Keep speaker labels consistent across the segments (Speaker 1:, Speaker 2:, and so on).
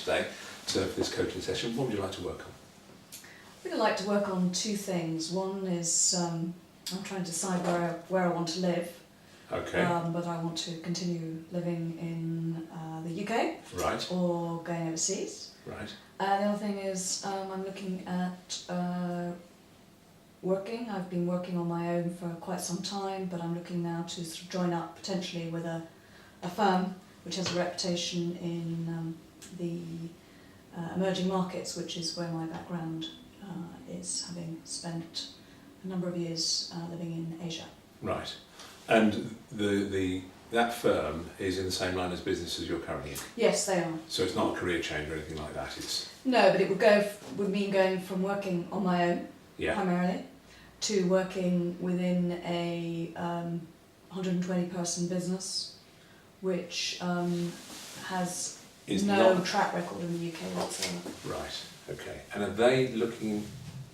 Speaker 1: today for this coaching session. What would you like to work on?
Speaker 2: I would like to work on two things. One is I'm trying to decide where I want to live.
Speaker 1: Okay.
Speaker 2: But I want to continue living in the UK.
Speaker 1: Right.
Speaker 2: Or going overseas.
Speaker 1: Right.
Speaker 2: The other thing is I'm looking at working. I've been working on my own for quite some time, but I'm looking now to sort of join up potentially with a firm which has a reputation in the emerging markets, which is where my background is, having spent a number of years living in Asia.
Speaker 1: Right. And that firm is in the same line as business as you're currently in?
Speaker 2: Yes, they are.
Speaker 1: So it's not a career change or anything like that?
Speaker 2: No, but it would mean going from working on my own, primarily, to working within a 120 person business, which has no track record in the UK whatsoever.
Speaker 1: Right, okay. And are they looking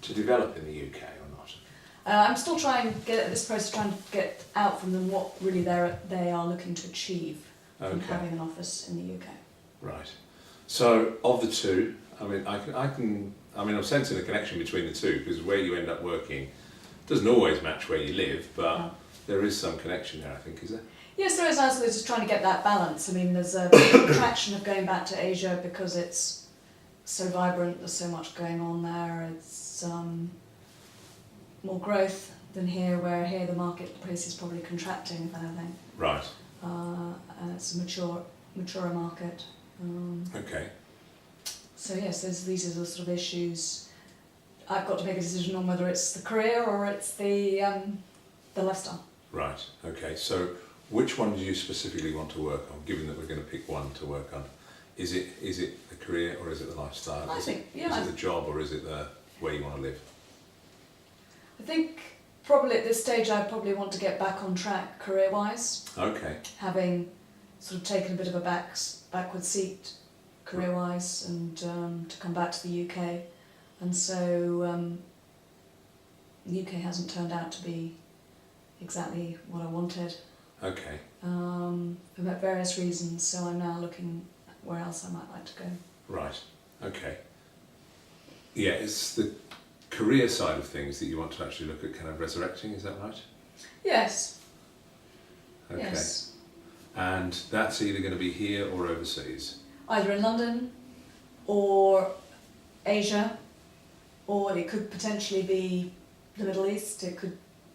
Speaker 1: to develop in the UK or not?
Speaker 2: I'm still trying to get out from them what really they are looking to achieve from having an office in the UK.
Speaker 1: Right. So of the two, I mean, I'm sensing a connection between the two, because where you end up working doesn't always match where you live, but there is some connection there, I think, is there?
Speaker 2: Yes, there is. I was just trying to get that balance. I mean, there's a attraction of going back to Asia because it's so vibrant, there's so much going on there, it's more growth than here, where here the marketplace is probably contracting, if anything.
Speaker 1: Right.
Speaker 2: And it's a maturer market.
Speaker 1: Okay.
Speaker 2: So yes, these are the sort of issues. I've got to make a decision on whether it's the career or it's the lifestyle.
Speaker 1: Right. Okay. So which one do you specifically want to work on, given that we're going to pick one to work on? Is it the career or is it the lifestyle?
Speaker 2: Is it the
Speaker 1: job or is it the where you want to live?
Speaker 2: I think probably at this stage I probably want to get back on track career-wise.
Speaker 1: Okay.
Speaker 2: Having sort of taken a bit of a backward seat career-wise, and to come back to the UK, and so the UK hasn't turned out to be exactly what I wanted.
Speaker 1: Okay.
Speaker 2: For various reasons, so I'm now looking at where else I might like to go.
Speaker 1: Right. Okay. Yeah, it's the career side of things that you want to actually look at kind of resurrecting, is that right?
Speaker 2: Yes.
Speaker 1: Okay.
Speaker 2: Yes.
Speaker 1: And that's either going to be here or overseas?
Speaker 2: Either in London or Asia, or it could potentially be the Middle East.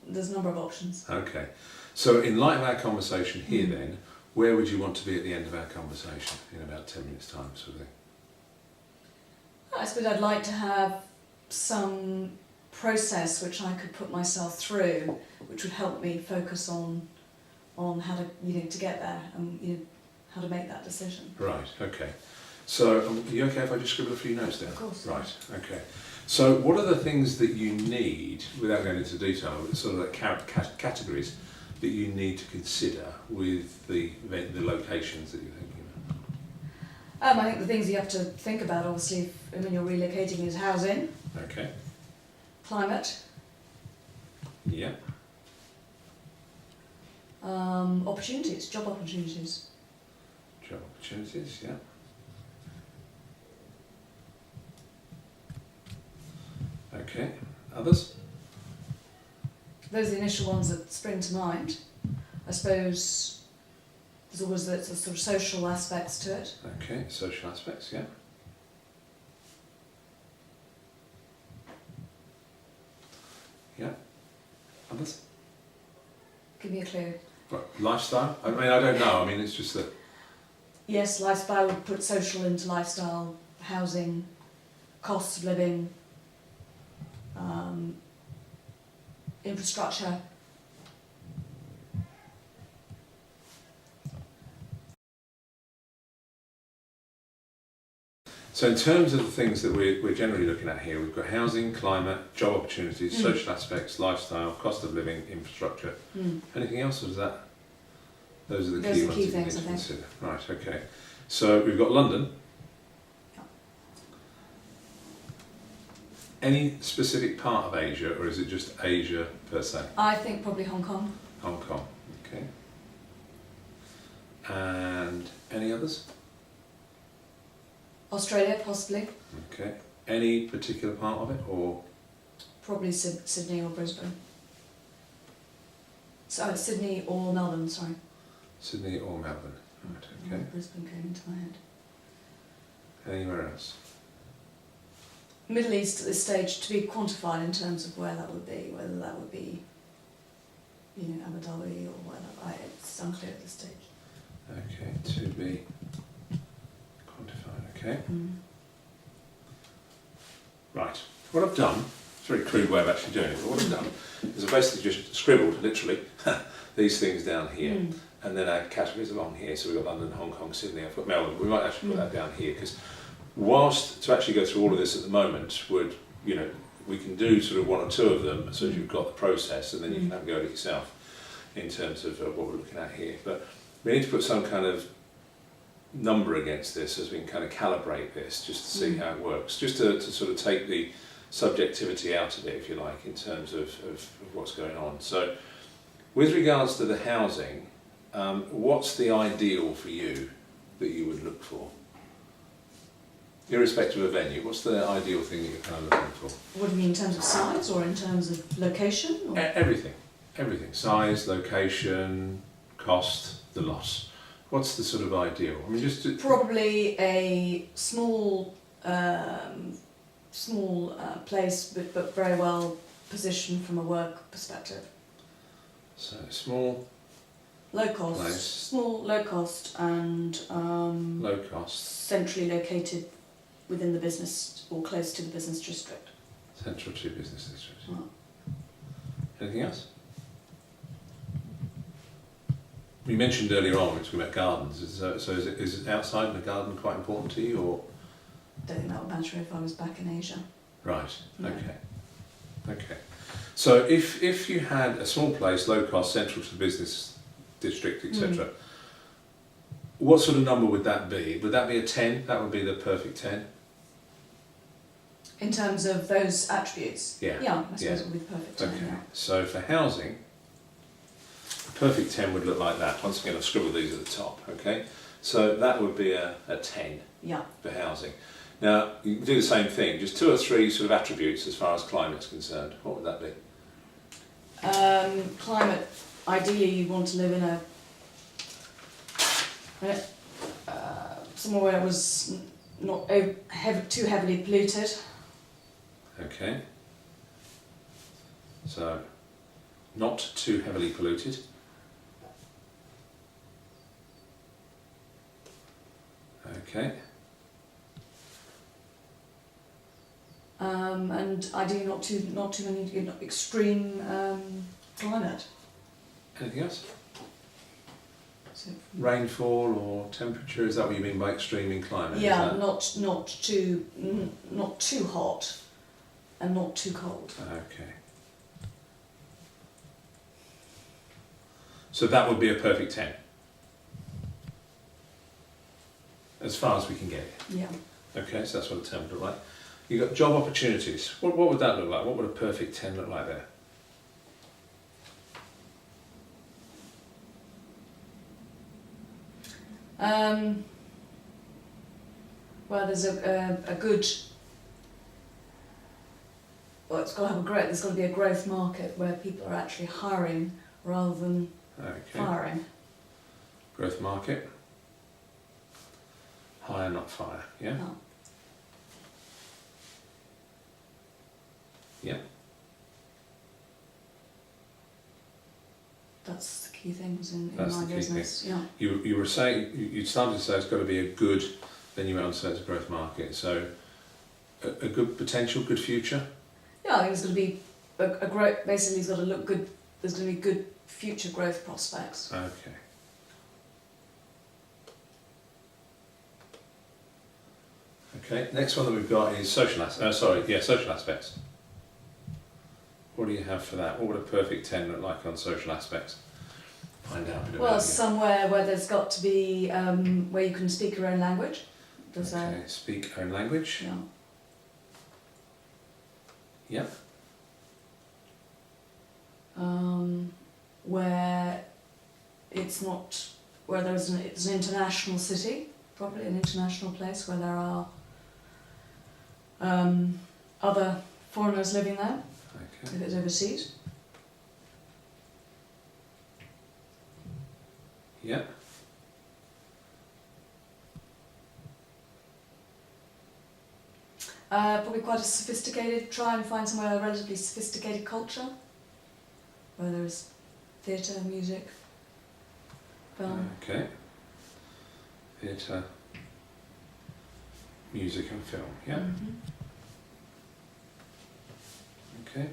Speaker 2: There's a number of options.
Speaker 1: Okay. So in light of our conversation here then, where would you want to be at the end of our conversation in about 10 minutes time, sort of thing?
Speaker 2: I suppose I'd like to have some process which I could put myself through, which would help me focus on how to get there and how to make that decision.
Speaker 1: Right. Okay. So are you okay if I just scribble a few notes down?
Speaker 2: Of course.
Speaker 1: Right. Okay. So what are the things that you need, without going into detail, sort of like categories that you need to consider with the locations that you're thinking about?
Speaker 2: I think the things you have to think about, obviously, when you're relocating, is housing.
Speaker 1: Okay.
Speaker 2: Climate.
Speaker 1: Yeah.
Speaker 2: Opportunities, job opportunities.
Speaker 1: Job opportunities, yeah. Okay. Others?
Speaker 2: Those are the initial ones that spring to mind. I suppose there's always the sort of social aspects to it.
Speaker 1: Okay, social aspects, yeah. Yeah. Others?
Speaker 2: Give me a clue.
Speaker 1: What, lifestyle? I mean, I don't know. I mean, it's just that...
Speaker 2: Yes, lifestyle, would put social into lifestyle, housing, costs of living, infrastructure.
Speaker 1: So in terms of the things that we're generally looking at here, we've got housing, climate, job opportunities, social aspects, lifestyle, cost of living, infrastructure. Anything else, or is that... Those are the key ones that you need to consider. Right, okay. So we've got London. Any specific part of Asia, or is it just Asia per se?
Speaker 2: I think probably Hong Kong.
Speaker 1: Hong Kong, okay. And any others?
Speaker 2: Australia, possibly.
Speaker 1: Okay. Any particular part of it, or?
Speaker 2: Probably Sydney or Brisbane. Sorry, Sydney or Melbourne, sorry.
Speaker 1: Sydney or Melbourne. Right, okay.
Speaker 2: Brisbane came into my head.
Speaker 1: Anywhere else?
Speaker 2: Middle East at this stage to be quantified in terms of where that would be, whether that would be, you know, Abu Dhabi or whatever. It's unclear at this stage.
Speaker 1: Okay, to be quantified, okay. Right, what I've done, it's a very crude way of actually doing it, but what I've done is I've basically just scribbled, literally, these things down here, and then our categories along here, so we've got London, Hong Kong, Sydney, I've got Melbourne. We might actually put that down here, because whilst to actually go through all of this at the moment would, you know, we can do sort of one or two of them as soon as you've got the process, and then you can have a go at it yourself in terms of what we're looking at here. But we need to put some kind of number against this as we can kind of calibrate this, just to see how it works, just to sort of take the subjectivity out of it, if you like, in terms of what's going on. So with regards to the housing, what's the ideal for you that you would look for? Irrespective of venue, what's the ideal thing that you're kind of looking for?
Speaker 2: What do you mean in terms of size or in terms of location? Or?
Speaker 1: Everything. Size, location, cost, the loss. What's the sort of ideal? I mean, just
Speaker 2: probably a small place, but very well positioned from a work perspective.
Speaker 1: So small,
Speaker 2: low cost,
Speaker 1: place.
Speaker 2: Small, low cost, and
Speaker 1: low cost,
Speaker 2: centrally located within the business or close to the business district.
Speaker 1: Central to business district.
Speaker 2: Oh.
Speaker 1: Anything else? You mentioned earlier on, we were talking about gardens. Is it outside in a garden quite important to you, or?
Speaker 2: I don't think that would matter if I was back in Asia.
Speaker 1: Right.
Speaker 2: No.
Speaker 1: Okay. So if you had a small place, low cost, central to the business district, etc. What sort of number would that be? Would that be a 10? That would be the perfect 10?
Speaker 2: In terms of those attributes?
Speaker 1: Yeah.
Speaker 2: Yeah, I suppose it would be the perfect 10.
Speaker 1: Okay.
Speaker 2: Yeah.
Speaker 1: So for housing, perfect 10 would look like that. Once again, I've scribbled these at the top, okay? So that would be a 10
Speaker 2: Yeah.
Speaker 1: for housing. Now, you can do the same thing, just 2 or 3 sort of attributes as far as climate's concerned. What would that be?
Speaker 2: Climate, ideally you want to live in somewhere where it was not too heavily polluted.
Speaker 1: Okay. So, not too heavily polluted. Okay.
Speaker 2: And ideally not too many extreme climate.
Speaker 1: Anything else?
Speaker 2: So,
Speaker 1: Rainfall or temperature, is that what you mean by extreme in climate?
Speaker 2: yeah, not too hot and not too cold.
Speaker 1: Okay. So that would be a perfect 10. As far as we can get it.
Speaker 2: Yeah.
Speaker 1: Okay, so that's what a 10 would look like. You've got job opportunities. What would that look like? What would a perfect 10 look like there?
Speaker 2: Well, there's a good. Well, it's got to have there's got to be a growth market where people are actually hiring rather than firing.
Speaker 1: Growth market. Hire, not fire. Yeah.
Speaker 2: Oh.
Speaker 1: Yeah.
Speaker 2: That's the key things in
Speaker 1: That's
Speaker 2: my
Speaker 1: the key
Speaker 2: business.
Speaker 1: thing.
Speaker 2: Yeah.
Speaker 1: You were saying, you started to say it's got to be a good, then you went on to say it's a growth market. So a good potential, good future?
Speaker 2: Yeah, I think it's going to be a growth. Basically, it's got to look good. There's going to be good future growth prospects.
Speaker 1: Okay. Okay, next one that we've got is social aspects. What do you have for that? What would a perfect 10 look like on social aspects? Find out a bit
Speaker 2: Well,
Speaker 1: about
Speaker 2: somewhere where there's got to be where you can speak your own language.
Speaker 1: Okay, speak own language.
Speaker 2: Yeah.
Speaker 1: Yep.
Speaker 2: Where it's not, where it's an international city. probably an international place where there are other foreigners living there,
Speaker 1: Okay.
Speaker 2: if it's overseas.
Speaker 1: Yeah.
Speaker 2: Probably quite a sophisticated, try and find somewhere a relatively sophisticated culture, where there's theatre, music, film.
Speaker 1: Okay. Theatre, music and film, yeah.
Speaker 2: Mhm.
Speaker 1: Okay.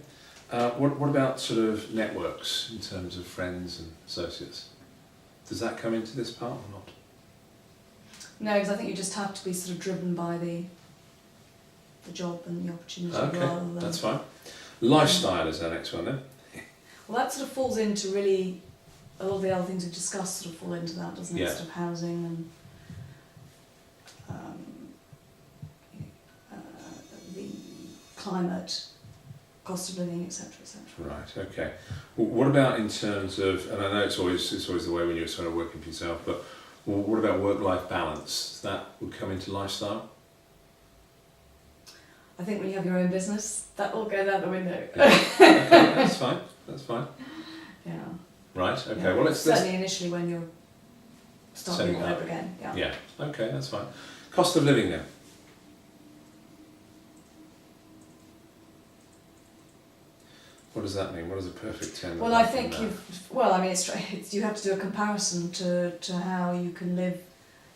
Speaker 1: What about sort of networks in terms of friends and associates? Does that come into this part or not?
Speaker 2: No, because I think you just have to be sort of driven by the job and the opportunity rather
Speaker 1: Okay,
Speaker 2: than...
Speaker 1: that's fine. Lifestyle is our next one then.
Speaker 2: Well, that sort of falls into really, a lot of the other things we've discussed sort of fall into that, doesn't it?
Speaker 1: Yeah.
Speaker 2: Sort of housing and the climate, cost of living, etc., etc.
Speaker 1: Right, okay. Well, what about in terms of, and I know it's always the way when you're sort of working for yourself, but what about work-life balance? That would come into lifestyle?
Speaker 2: I think when you have your own business, that all goes out the window.
Speaker 1: Yeah. Okay, that's fine. That's fine.
Speaker 2: Yeah.
Speaker 1: Right. Okay.
Speaker 2: Yeah.
Speaker 1: Well, let's
Speaker 2: Certainly initially when you're starting
Speaker 1: Setting
Speaker 2: all
Speaker 1: up.
Speaker 2: over again. Yeah.
Speaker 1: Yeah. Okay, that's fine. Cost of living then. What does that mean? What does a perfect 10 look
Speaker 2: Well, I
Speaker 1: like
Speaker 2: think
Speaker 1: from
Speaker 2: I mean, it's you have to do a comparison to how you can live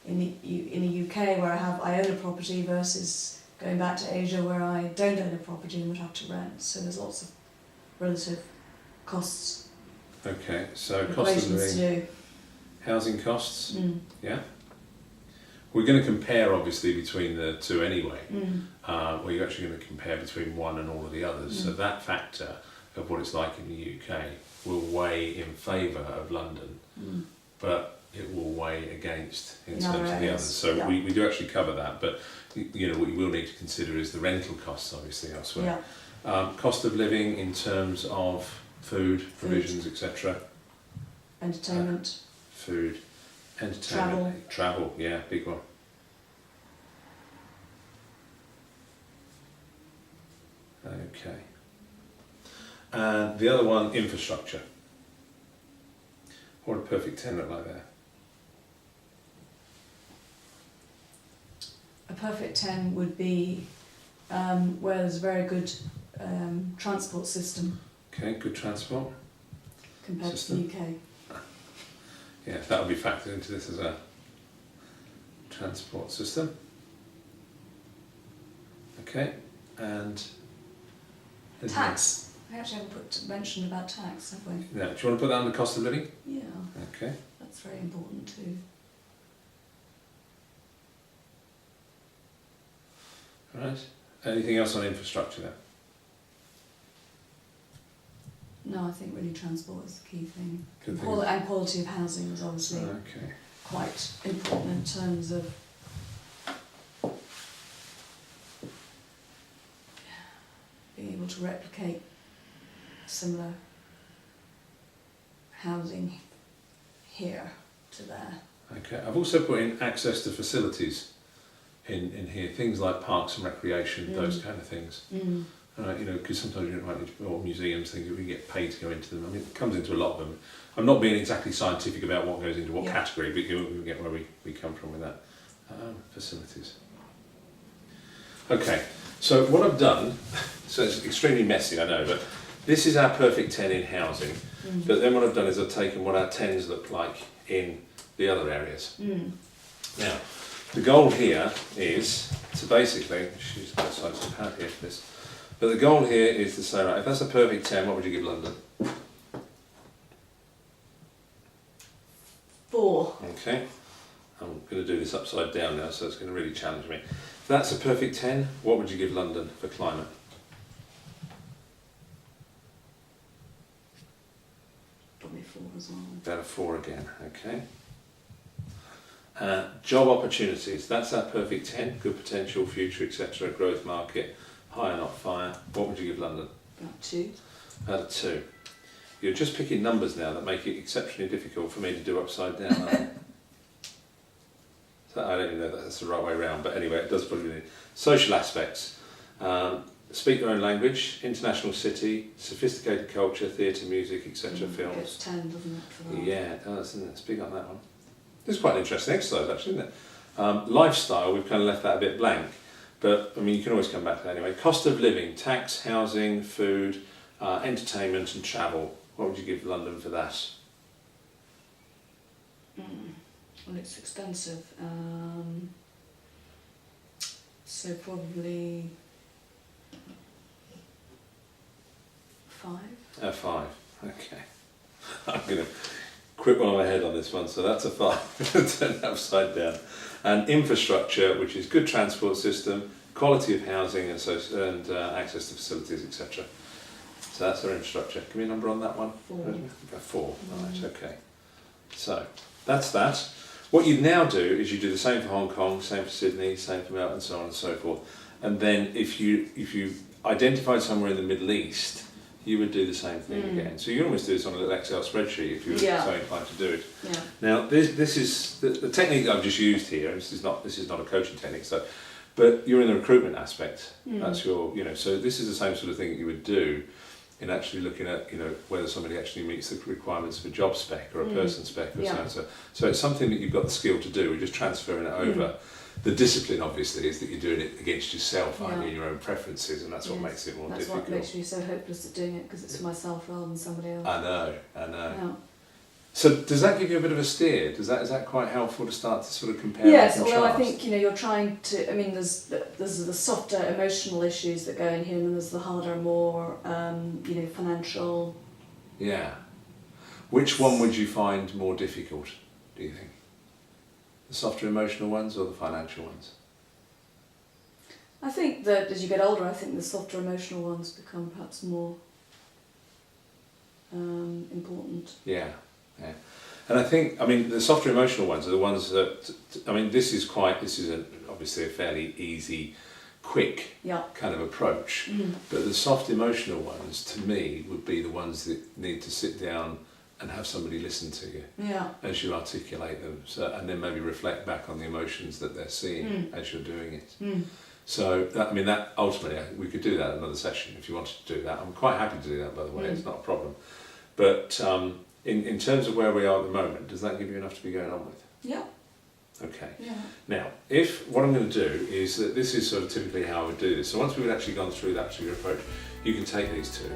Speaker 2: in the UK where I own a property versus going back to Asia where I don't own a property and would have to rent. So there's lots of relative costs,
Speaker 1: that? Okay, so cost of
Speaker 2: equations to
Speaker 1: living,
Speaker 2: do.
Speaker 1: housing costs.
Speaker 2: Mm.
Speaker 1: Yeah. We're going to compare obviously between the two anyway. Well, you're actually going to compare between one and all of the others. So that factor of what it's like in the UK will weigh in favour of London, but it will weigh against in terms of the others. So
Speaker 2: yeah.
Speaker 1: we do actually cover that, but you know what you will need to consider is the rental costs obviously elsewhere.
Speaker 2: Yeah.
Speaker 1: Cost of living in terms of food, provisions, etc.
Speaker 2: Entertainment.
Speaker 1: Food, entertainment, travel, yeah, big one. Okay. And the other one, infrastructure. What would a perfect 10 look like there?
Speaker 2: A perfect 10 would be where there's a very good transport system
Speaker 1: Okay, good transport.
Speaker 2: compared
Speaker 1: System.
Speaker 2: to the UK.
Speaker 1: Yeah, that will be factored into this as a transport system. Okay, and
Speaker 2: Tax. I actually haven't mentioned about tax, have we?
Speaker 1: Yeah, do you want to put that under cost of living?
Speaker 2: Yeah,
Speaker 1: Okay.
Speaker 2: that's very important too.
Speaker 1: Right. Anything else on infrastructure then?
Speaker 2: No, I think really transport is the key thing.
Speaker 1: Good thing.
Speaker 2: And quality of housing is obviously
Speaker 1: Okay.
Speaker 2: quite important in terms of being able to replicate similar housing here to there.
Speaker 1: Okay. I've also put in access to facilities in here, things like parks and recreation, those kind of things.
Speaker 2: Mm.
Speaker 1: You know, because sometimes you might need to, or museums, things that we get paid to go into them. I mean, it comes into a lot of them. I'm not being exactly scientific about what goes into what category, but you get where we come from with that. Facilities. Okay, so what I've done, so it's extremely messy, I know, but this is our perfect 10 in housing. But then what I've done is I've taken what our 10s look like in the other areas. Now, the goal here is to basically, she's got a size of pad here for this, but the goal here is to say, right, if that's a perfect 10, what would you give London?
Speaker 2: 4.
Speaker 1: Okay, I'm going to do this upside down now, so it's going to really challenge me. If that's a perfect 10, what would you give London for climate?
Speaker 2: Probably 4 as well.
Speaker 1: About a 4 again, okay. Job opportunities, that's our perfect 10, good potential, future, etc., growth market, hire not fire. What would you give London?
Speaker 2: About 2.
Speaker 1: About a 2. You're just picking numbers now that make it exceptionally difficult for me to do upside down, aren't they? I don't even know that that's the right way around, but anyway, it does put it in. Social aspects. Speak their own language, international city, sophisticated culture, theatre, music, etc., films.
Speaker 2: It gets 10, doesn't it, for that?
Speaker 1: Yeah, it does, isn't it? It's big on that one. This is quite an interesting exercise, actually, isn't it? Lifestyle, we've kind of left that a bit blank, but I mean, you can always come back to that anyway. Cost of living, tax, housing, food, entertainment and travel. What would you give London for that?
Speaker 2: Well, it's expensive. So probably 5.
Speaker 1: 5, okay. I'm going to quit one on my head on this one, so that's a 5. Turn it upside down. And infrastructure, which is good transport system, quality of housing and access to facilities, etc. So that's our infrastructure. Give me a number on that one.
Speaker 2: 4.
Speaker 1: 4, right, okay. So that's that. What you now do is you do the same for Hong Kong, same for Sydney, same for Melbourne, and so on and so forth. And then if you identified somewhere in the Middle East, you would do the same thing again. So you almost do this on a little Excel spreadsheet if you were so inclined to do it.
Speaker 2: Yeah.
Speaker 1: Now this is the technique that I've just used here. This is not a coaching technique, but you're in the recruitment aspect. That's your So this is the same sort of thing that you would do in actually looking at whether somebody actually meets the requirements of a job spec or a person spec or so. So it's something that you've got the skill to do. We're just transferring it over. The discipline, obviously, is that you're doing it against yourself, aren't you, and your own preferences, and that's what makes it more difficult.
Speaker 2: That's what makes me so hopeless at doing it, because it's for myself rather than somebody else.
Speaker 1: I know.
Speaker 2: Yeah.
Speaker 1: So does that give you a bit of a steer? Is that quite helpful to start to sort of compare?
Speaker 2: Yes,
Speaker 1: and
Speaker 2: although I
Speaker 1: contrast?
Speaker 2: think you're trying to. I mean, there's the softer emotional issues that go in here, and then there's the harder, more financial.
Speaker 1: Yeah. Which one would you find more difficult, do you think? The softer emotional ones or the financial ones?
Speaker 2: I think that as you get older, I think the softer emotional ones become perhaps more important.
Speaker 1: Yeah. And I think, the softer emotional ones are the ones that, this is obviously a fairly easy, quick kind of approach, but the soft emotional ones, to me, would be the ones that need to sit down and have somebody listen to you as you articulate them, and then maybe reflect back on the emotions that they're seeing as you're doing it. So that ultimately, we could do that in another session if you wanted to do that. I'm quite happy to do that, by the way. It's not a problem. But in terms of where we are at the moment, does that give you enough to be going on with?
Speaker 2: Yeah.
Speaker 1: Okay.
Speaker 2: Yeah.
Speaker 1: Now, what I'm going to do is that this is sort of typically how I would do this. So once we've actually gone through that particular approach, you can take these two.